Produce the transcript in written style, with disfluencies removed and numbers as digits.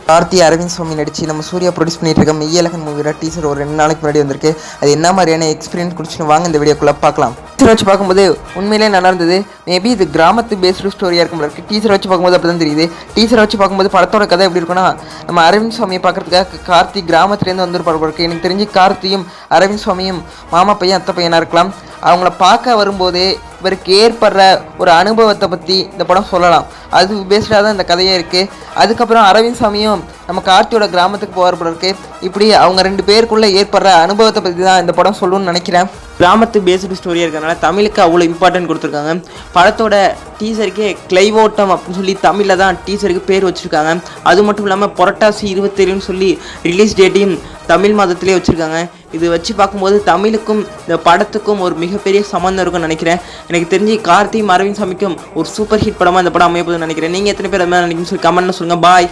கார்த்தி அரவிந்த் சுவாமி நடிச்சு நம்ம சூர்யா ப்ரொடியூஸ் பண்ணிட்டு இருக்க மெய்யழகன் மூவியோட டீசர் ஒரு 2 நாளைக்கு முன்னாடி வந்திருக்கு. அது என்ன மாதிரியான எக்ஸ்பீரியன்ஸ் குடிச்சுன்னு வாங்க இந்த வீடியோக்குள்ள பார்க்கலாம். டீசர் வச்சு பார்க்கும்போது உண்மையிலே நல்லா இருந்தது. மேபி இது கிராமத்து பேஸ்டு ஸ்டோரியாக இருக்கும் இருக்கு. டீசர் வச்சு பார்க்கும்போது அப்படி தான் தெரியுது. டீசர் வச்சு பார்க்கும்போது படத்தோட கதை எப்படி இருக்குன்னா, நம்ம அரவிந்த் சுவாமியை பார்க்கறதுக்காக கார்த்தி கிராமத்துலேருந்து வந்துருப்பாரு இருக்கு. எனக்கு தெரிஞ்சு கார்த்தியும் அரவிந்த் சுவாமியும் மாமா பையன் அத்தை பையனாக இருக்கலாம். அவங்கள பார்க்க வரும்போதே இவருக்கு ஏற்படுற ஒரு அனுபவத்தை பற்றி இந்த படம் சொல்லலாம். அது பேஸ்டாக தான் இந்த கதையே இருக்குது. அதுக்கப்புறம் அரவிந்த் சாமியும் நம்ம கார்த்தியோட கிராமத்துக்கு போகிற இருக்கு. இப்படி அவங்க 2 பேருக்குள்ளே ஏற்படுற அனுபவத்தை பற்றி தான் இந்த படம் சொல்லணும்னு நினைக்கிறேன். கிராமத்து பேஸ்டு ஸ்டோரியாக இருக்கிறதுனால தமிழுக்கு அவ்வளோ இம்பார்ட்டன்ட் கொடுத்துருக்காங்க. படத்தோட டீசருக்கே கிளைவோட்டம் அப்படின்னு சொல்லி தமிழில் தான் டீசருக்கு பேர் வச்சுருக்காங்க. அது மட்டும் இல்லாமல் புரட்டாசி 27 சொல்லி ரிலீஸ் டேட்டையும் தமிழ் மாதத்திலே வச்சுருக்காங்க. இது வச்சு பார்க்கும்போது தமிழுக்கும் இந்த படத்துக்கும் ஒரு மிகப்பெரிய சம்மந்தம் இருக்குன்னு நினைக்கிறேன். எனக்கு தெரிஞ்சு கார்த்தி அரவிந்த் சாமிக்கும் ஒரு சூப்பர் ஹிட் படமாக இந்த படம் அமைய போகுதுன்னு நினைக்கிறேன். நீங்கள் எத்தனை பேர் அது மாதிரி நினைக்கிறீங்கன்னு சொல்லி கமெண்ட்னு சொல்லுங்கள். பாய்.